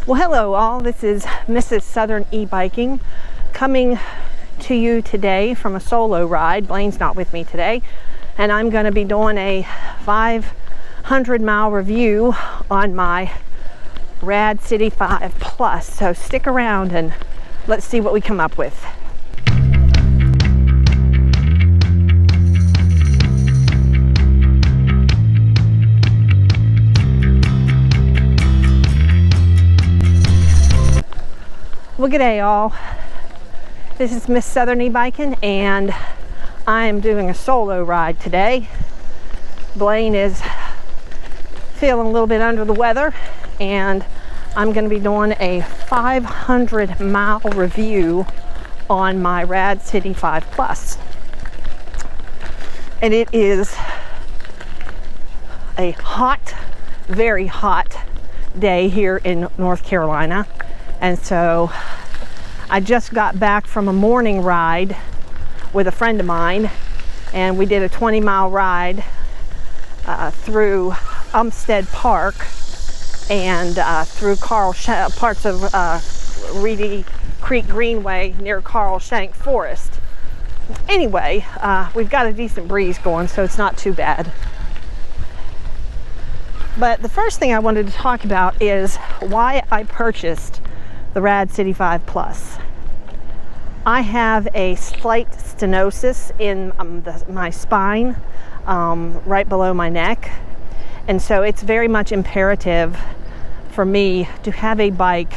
Well, hello all, this is Mrs. Southern e-biking coming to you today from a solo ride. Blaine's not with me today, and I'm going to be doing a 500-mile review on my Rad City 5 Plus. So stick around and let's see what we come up with. Well, g'day all. This is Miss Southern e-biking, and I am doing a solo ride today. Blaine is feeling a little bit under the weather, and I'm going to be doing a 500-mile review on my Rad City 5 Plus. And it is a hot, very hot day here in North Carolina. And so I just got back from a morning ride with a friend of mine, and we did a 20-mile ride through Umstead Park and through parts of Reedy Creek Greenway near Carl Schenck Forest. Anyway, we've got a decent breeze going, so it's not too bad. But the first thing I wanted to talk about is why I purchased the Rad City 5 Plus. I have a slight stenosis in my spine, right below my neck, and so it's very much imperative for me to have a bike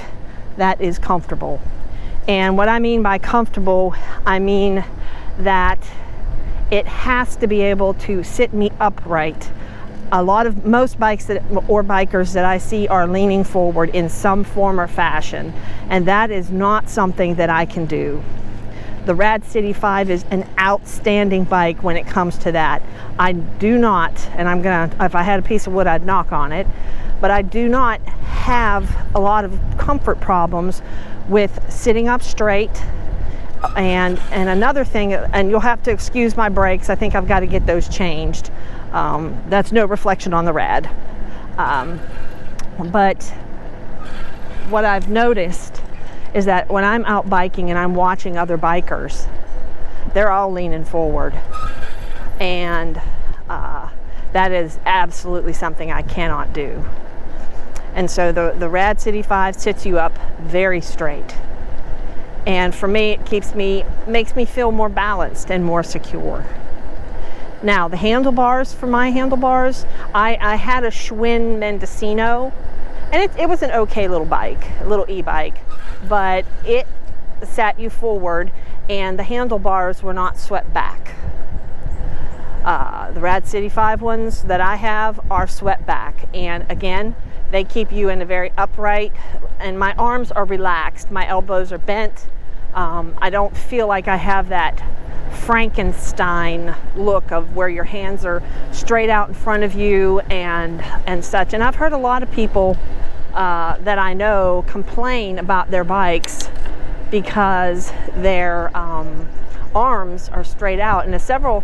that is comfortable. And what I mean by comfortable, I mean that it has to be able to sit me upright. Most bikes or bikers that I see are leaning forward in some form or fashion, and that is not something that I can do. The Rad City 5 is an outstanding bike when it comes to that. I do not, and if I had a piece of wood, I'd knock on it, but I do not have a lot of comfort problems with sitting up straight. And another thing, and you'll have to excuse my brakes, I think I've got to get those changed. That's no reflection on the Rad. But what I've noticed is that when I'm out biking and I'm watching other bikers, they're all leaning forward. And that is absolutely something I cannot do. And so the Rad City 5 sits you up very straight. And for me, it makes me feel more balanced and more secure. Now, the handlebars, for my handlebars, I had a Schwinn Mendocino, and it was an okay little bike, a little e-bike, but it sat you forward, and the handlebars were not swept back. The Rad City 5 ones that I have are swept back, and again, they keep you in a very upright, and my arms are relaxed, my elbows are bent. I don't feel like I have that Frankenstein look of where your hands are straight out in front of you and such. And I've heard a lot of people that I know complain about their bikes because their arms are straight out. And several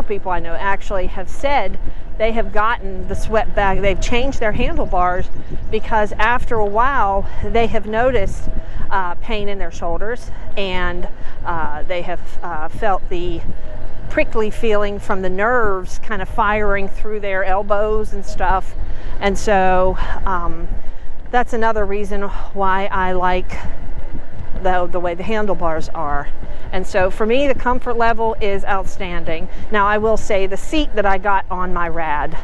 people I know actually have said they have gotten the swept back. They've changed their handlebars because after a while they have noticed pain in their shoulders, and they have felt the prickly feeling from the nerves kind of firing through their elbows and stuff. And so that's another reason why I like the way the handlebars are. And so for me, the comfort level is outstanding. Now, I will say the seat that I got on my Rad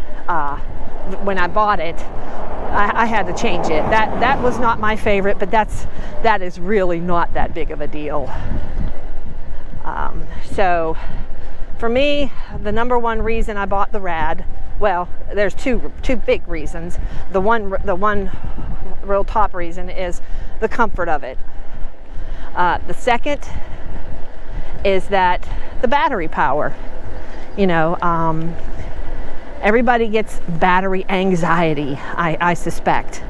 when I bought it, I had to change it. That was not my favorite, but that is really not that big of a deal. So for me, the number one reason I bought the Rad, well, there's two big reasons. The one real top reason is the comfort of it. The second is that the battery power. You know, everybody gets battery anxiety, I suspect.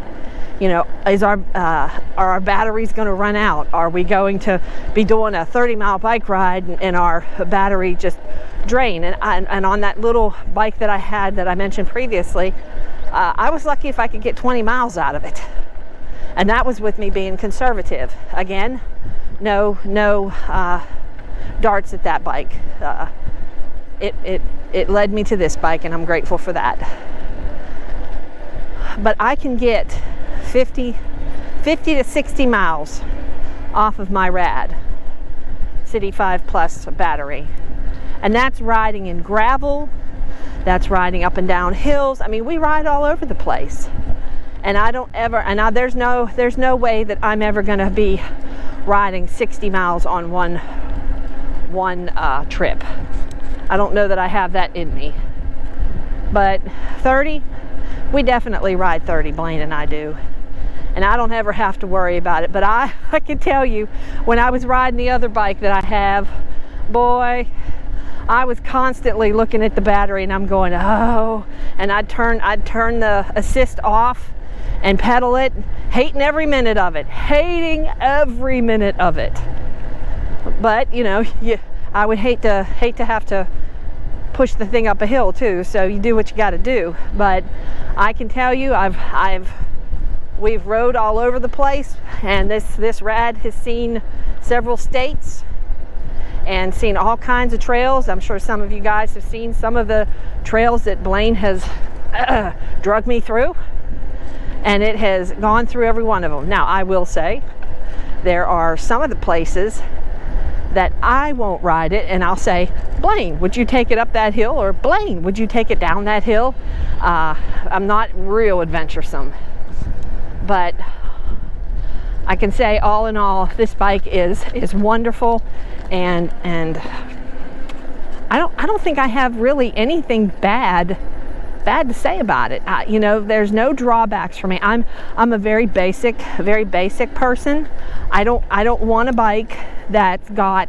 You know, are our batteries going to run out? Are we going to be doing a 30-mile bike ride and our battery just drain? And on that little bike that I had that I mentioned previously, I was lucky if I could get 20 miles out of it. And that was with me being conservative. Again, no darts at that bike. It led me to this bike, and I'm grateful for that. But I can get 50 to 60 miles off of my Rad City 5 Plus battery. And that's riding in gravel, that's riding up and down hills. I mean, we ride all over the place. And I don't ever, and there's no way that I'm ever gonna be riding 60 miles on one trip. I don't know that I have that in me. But 30, we definitely ride 30, Blaine and I do. And I don't ever have to worry about it. But I can tell you, when I was riding the other bike that I have, boy, I was constantly looking at the battery and I'm going, oh, and I'd turn the assist off and pedal it, hating every minute of it. But, you know, I would hate to have to push the thing up a hill too, so you do what you got to do. But I can tell you, we've rode all over the place, and this Rad has seen several states and seen all kinds of trails. I'm sure some of you guys have seen some of the trails that Blaine has drug me through, and it has gone through every one of them. Now, I will say there are some of the places that I won't ride it, and I'll say, Blaine, would you take it up that hill? Or Blaine, would you take it down that hill? I'm not real adventuresome, but I can say all in all, this bike is wonderful, and I don't think I have really anything bad to say about it. You know, there's no drawbacks for me. I'm a very basic person. I don't want a bike that's got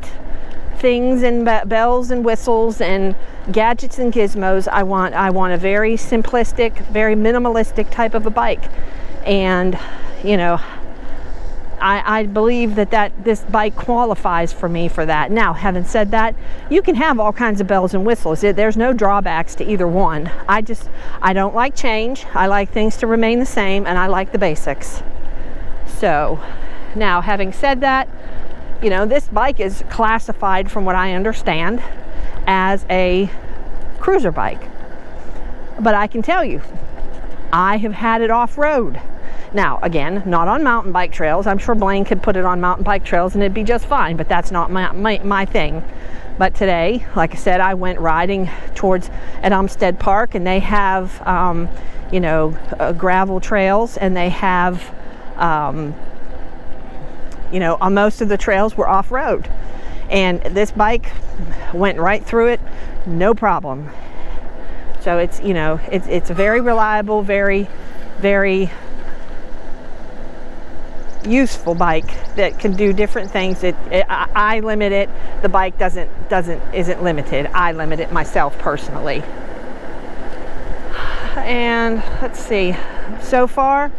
things and bells and whistles and gadgets and gizmos. I want a very simplistic, very minimalistic type of a bike. And you know, I believe that this bike qualifies for me for that. Now, having said that, you can have all kinds of bells and whistles. There's no drawbacks to either one. I don't like change. I like things to remain the same, and I like the basics. So, now having said that, you know, this bike is classified, from what I understand, as a cruiser bike. But I can tell you, I have had it off-road. Now, again, not on mountain bike trails. I'm sure Blaine could put it on mountain bike trails and it'd be just fine, but that's not my thing. But today, like I said, I went riding at Umstead Park, and they have, you know, gravel trails, and they have, you know, on most of the trails were off-road. And this bike went right through it, no problem. So it's, you know, it's very reliable, very, very useful bike that can do different things. I limit it. The bike isn't limited. I limit it myself personally. And let's see, so far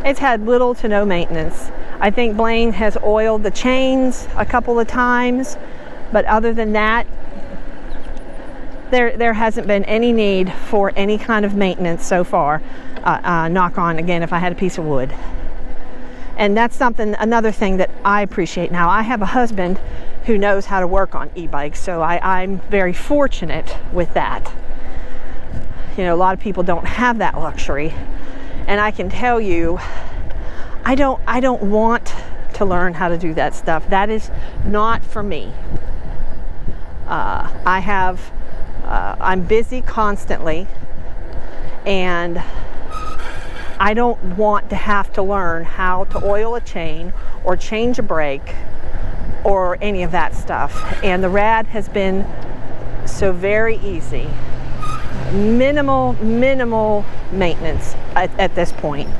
it's had little to no maintenance. I think Blaine has oiled the chains a couple of times, but other than that, there hasn't been any need for any kind of maintenance so far. Knock on, again, if I had a piece of wood. And that's another thing that I appreciate now. I have a husband who knows how to work on e-bikes, so I'm very fortunate with that. You know, a lot of people don't have that luxury. And I can tell you, I don't want to learn how to do that stuff. That is not for me. I'm busy constantly, and I don't want to have to learn how to oil a chain or change a brake or any of that stuff. And the Rad has been so very easy. Minimal maintenance at this point.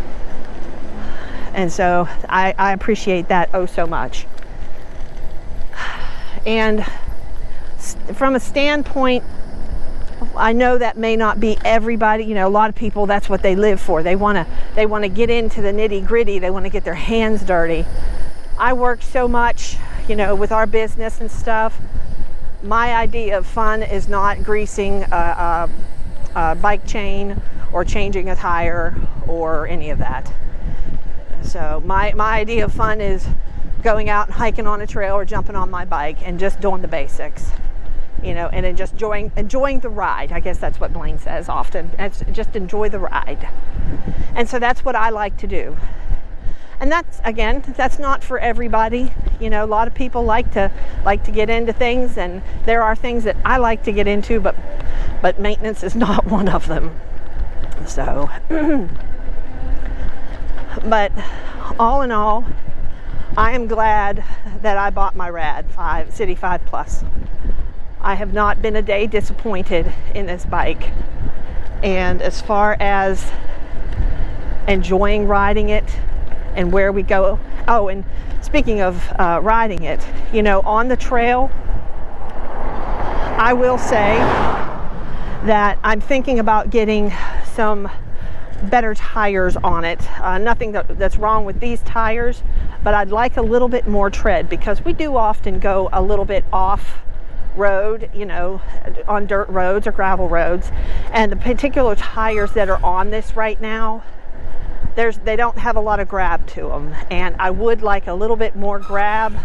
And so I appreciate that oh so much. And from a standpoint, I know that may not be everybody. You know, a lot of people, that's what they live for. They want to get into the nitty-gritty. They want to get their hands dirty. I work so much, you know, with our business and stuff. My idea of fun is not greasing a bike chain or changing a tire or any of that. So my idea of fun is going out and hiking on a trail or jumping on my bike and just doing the basics, you know, and then just enjoying the ride. I guess that's what Blaine says often. It's just enjoy the ride. And so that's what I like to do. And that's, again, that's not for everybody. You know, a lot of people like to get into things, and there are things that I like to get into, but maintenance is not one of them. So, but all in all, I am glad that I bought my Rad City 5 Plus. I have not been a day disappointed in this bike. And as far as enjoying riding it and where we go, oh, and speaking of riding it, you know, on the trail, I will say that I'm thinking about getting some better tires on it. Nothing that's wrong with these tires, but I'd like a little bit more tread, because we do often go a little bit off road, you know, on dirt roads or gravel roads, and the particular tires that are on this right now, they don't have a lot of grab to them, and I would like a little bit more grab,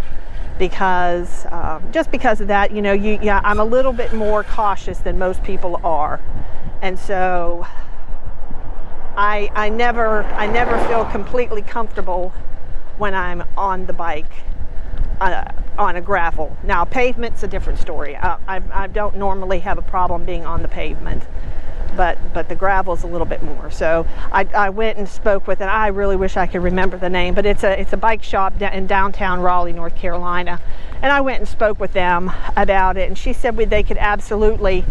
because just because of that, you know, I'm a little bit more cautious than most people are, and so I never feel completely comfortable when I'm on the bike on a gravel. Now, pavement's a different story. I don't normally have a problem being on the pavement, but the gravel's a little bit more. So I went and spoke with, and I really wish I could remember the name, but it's a bike shop in downtown Raleigh, North Carolina, and I went and spoke with them about it, and she said they could absolutely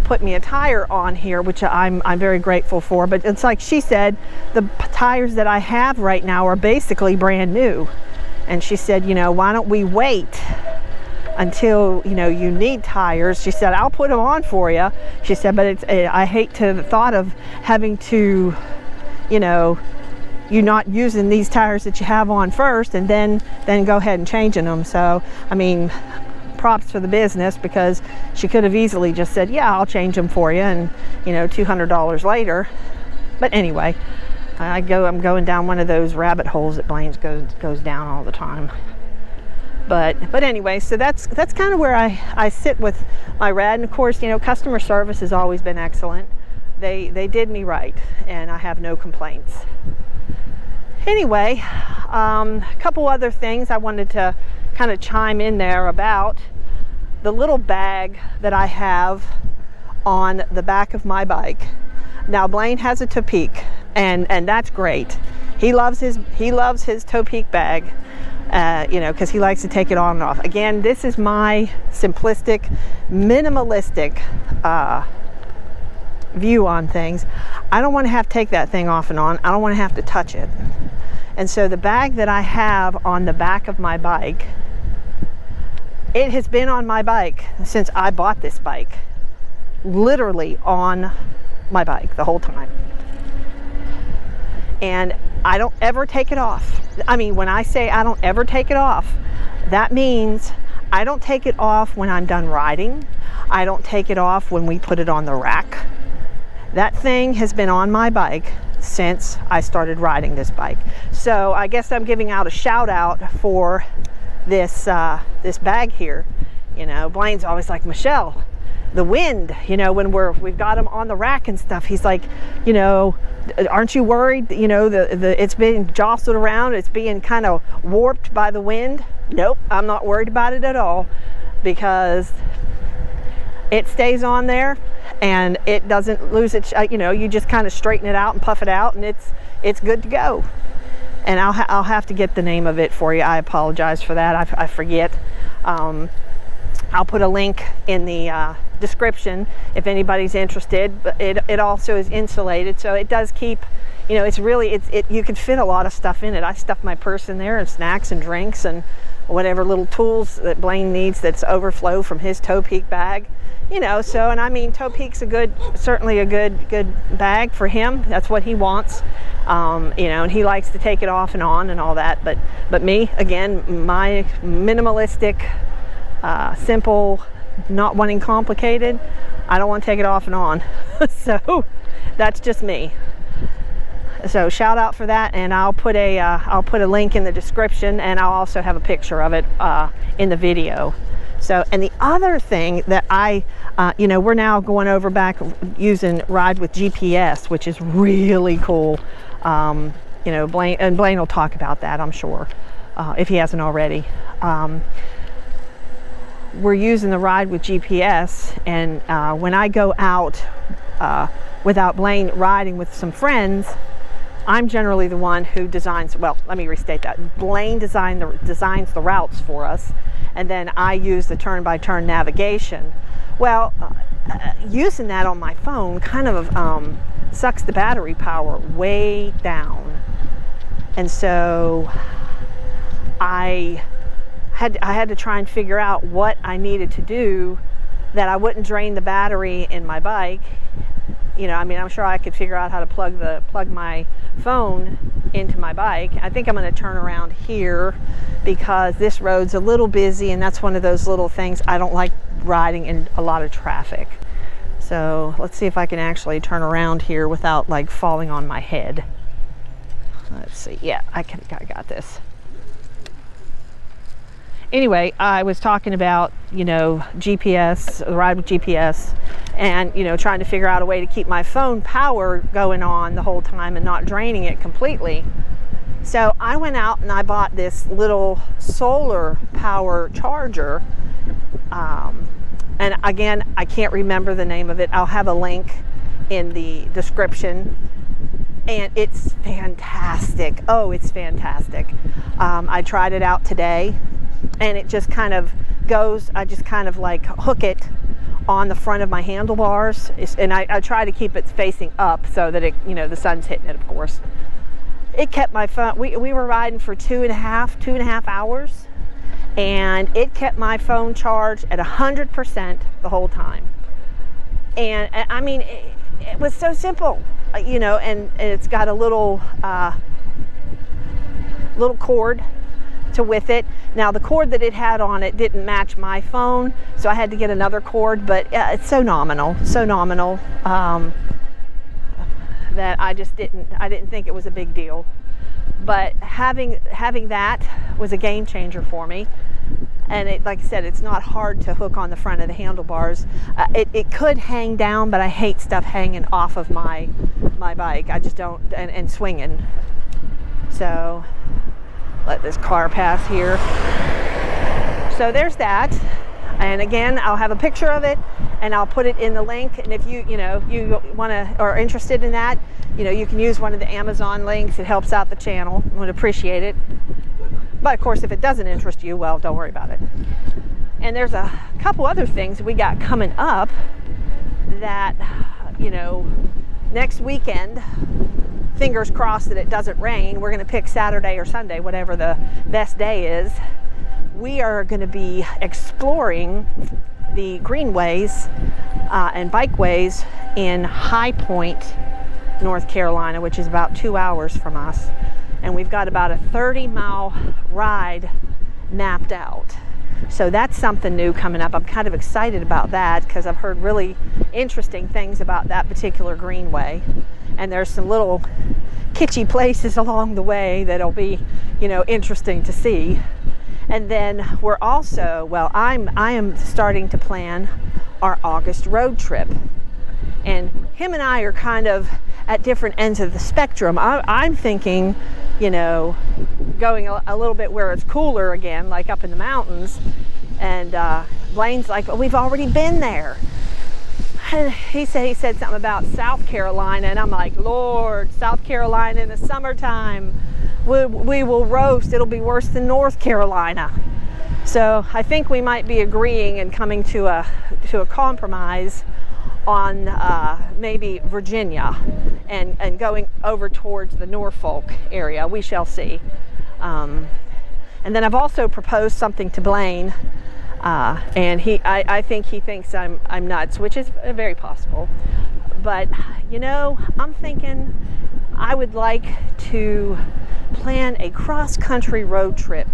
put me a tire on here, which I'm very grateful for. But it's like she said, the tires that I have right now are basically brand new, and she said, you know, why don't we wait until, you know, you need tires. She said, I'll put them on for you. She said, but I hate the thought of having to, you know, you not using these tires that you have on first and then go ahead and changing them. So, I mean, props for the business, because she could have easily just said, yeah, I'll change them for you, and, you know, $200 later. But anyway, I'm going down one of those rabbit holes that Blaine's goes down all the time. But anyway, so that's kind of where I sit with my Rad. And of course, you know, customer service has always been excellent. They did me right, and I have no complaints. Anyway, a couple other things I wanted to kind of chime in there about. The little bag that I have on the back of my bike. Now, Blaine has a Topeak, and that's great. He loves his Topeak bag, you know, because he likes to take it on and off. Again, this is my simplistic, minimalistic view on things. I don't want to have to take that thing off and on. I don't want to have to touch it. And so the bag that I have on the back of my bike, it has been on my bike since I bought this bike. Literally on my bike the whole time. And I don't ever take it off. I mean, when I say I don't ever take it off, that means I don't take it off when I'm done riding. I don't take it off when we put it on the rack. That thing has been on my bike since I started riding this bike. So I guess I'm giving out a shout out for this bag here. You know, Blaine's always like, Michelle, the wind, you know, when we've got them on the rack and stuff, he's like, you know, aren't you worried? You know, it's being jostled around, it's being kind of warped by the wind. Nope, I'm not worried about it at all, because it stays on there and it doesn't lose its, you know, you just kind of straighten it out and puff it out, and it's good to go. And I'll have to get the name of it for you. I apologize for that. I forget. I'll put a link in the description if anybody's interested. But it also is insulated, so it does keep, you know, it's really, you can fit a lot of stuff in it. I stuff my purse in there, and snacks and drinks and whatever little tools that Blaine needs that's overflow from his Topeak bag. You know, so, and I mean, Topeak's certainly a good bag for him. That's what he wants. You know, and he likes to take it off and on and all that. But me, again, my minimalistic, simple, not wanting complicated, I don't want to take it off and on. So that's just me. So shout out for that, and I'll put a link in the description, and I'll also have a picture of it in the video. So, and the other thing that we're now going over back using Ride with GPS, which is really cool. Blaine will talk about that, I'm sure, if he hasn't already. We're using the Ride with GPS, and when I go out without Blaine riding with some friends, I'm generally the one who designs, well, let me restate that. Blaine designs the routes for us, and then I use the turn-by-turn navigation. Well, using that on my phone kind of sucks the battery power way down. And so I had to try and figure out what I needed to do that I wouldn't drain the battery in my bike. I'm sure I could figure out how to plug my phone into my bike. I think I'm going to turn around here because this road's a little busy, and that's one of those little things. I don't like riding in a lot of traffic. So let's see if I can actually turn around here without like falling on my head. Let's see. Yeah, I got this. Anyway, I was talking about, GPS, the Ride with GPS, and, trying to figure out a way to keep my phone power going on the whole time and not draining it completely. So I went out and I bought this little solar power charger. And again, I can't remember the name of it. I'll have a link in the description. And it's fantastic. Oh, it's fantastic. I tried it out today. And it just kind of goes, I just kind of like hook it on the front of my handlebars. And I try to keep it facing up so that it, the sun's hitting it, of course. It kept my phone, we were riding for two and a half hours. And it kept my phone charged at 100% the whole time. And I mean, it was so simple, and it's got a little cord with it. Now the cord that it had on it didn't match my phone, so I had to get another cord, but it's so nominal that I didn't think it was a big deal. But having that was a game changer for me. And it, like I said, it's not hard to hook on the front of the handlebars. It could hang down, but I hate stuff hanging off of my bike. I just don't, and swinging. So let this car pass here. So there's that. And again, I'll have a picture of it and I'll put it in the link. And if you want to or are interested in that, you can use one of the Amazon links. It helps out the channel. I would appreciate it. But of course, if it doesn't interest you, well, don't worry about it. And there's a couple other things we got coming up that, next weekend, fingers crossed that it doesn't rain. We're going to pick Saturday or Sunday, whatever the best day is. We are going to be exploring the greenways and bikeways in High Point, North Carolina, which is about 2 hours from us. And we've got about a 30-mile ride mapped out. So that's something new coming up. I'm kind of excited about that because I've heard really interesting things about that particular greenway. And there's some little kitschy places along the way that'll be, interesting to see. And then we're also, I am starting to plan our August road trip. And him and I are kind of at different ends of the spectrum. I'm thinking, going a little bit where it's cooler again, like up in the mountains. And Blaine's like, well, we've already been there. And he said something about South Carolina, and I'm like, Lord, South Carolina in the summertime, we will roast. It'll be worse than North Carolina. So I think we might be agreeing and coming to a compromise on maybe Virginia and going over towards the Norfolk area. We shall see. And then I've also proposed something to Blaine. And I think he thinks I'm nuts, which is very possible. But, I'm thinking I would like to plan a cross-country road trip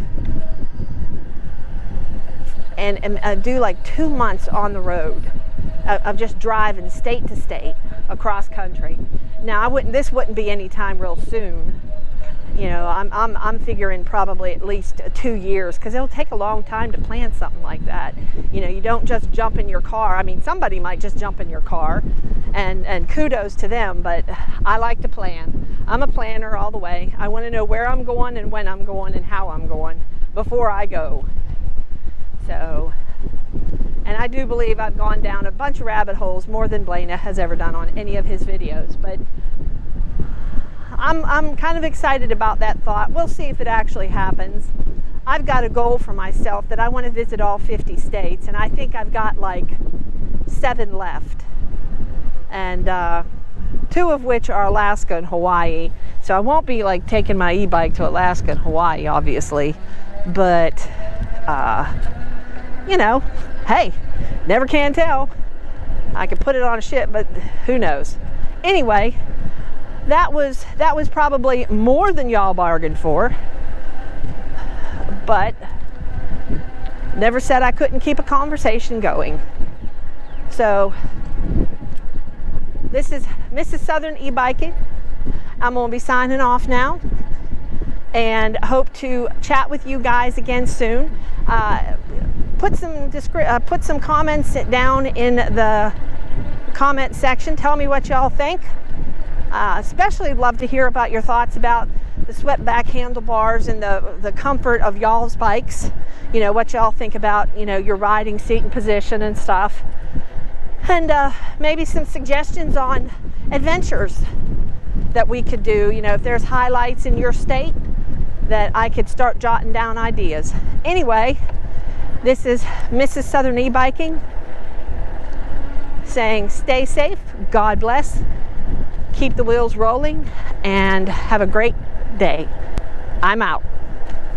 and do like 2 months on the road of just driving state to state. across country. Now this wouldn't be any time real soon. You know, I'm figuring probably at least 2 years, because it'll take a long time to plan something like that. You know, you don't just jump in your car. I mean, somebody might just jump in your car, and kudos to them, but I like to plan. I'm a planner all the way. I want to know where I'm going and when I'm going and how I'm going before I go. So, and I do believe I've gone down a bunch of rabbit holes, more than Blaina has ever done on any of his videos, but I'm kind of excited about that thought. We'll see if it actually happens. I've got a goal for myself that I want to visit all 50 states, and I think I've got like 7 left, and 2 of which are Alaska and Hawaii. So I won't be like taking my e-bike to Alaska and Hawaii, obviously, but you know, hey, never can tell. I could put it on a ship, but who knows. Anyway, that was probably more than y'all bargained for, but never said I couldn't keep a conversation going. So this is Mrs. Southern e-biking. I'm going to be signing off now, and hope to chat with you guys again soon. Put some comments down in the comment section. Tell me what y'all think. Especially love to hear about your thoughts about the swept back handlebars and the comfort of y'all's bikes. You know, what y'all think about, you know, your riding seat and position and stuff. And maybe some suggestions on adventures that we could do. You know, if there's highlights in your state that I could start jotting down ideas. Anyway, this is Mrs. Southern e-biking saying stay safe, God bless, keep the wheels rolling, and have a great day. I'm out.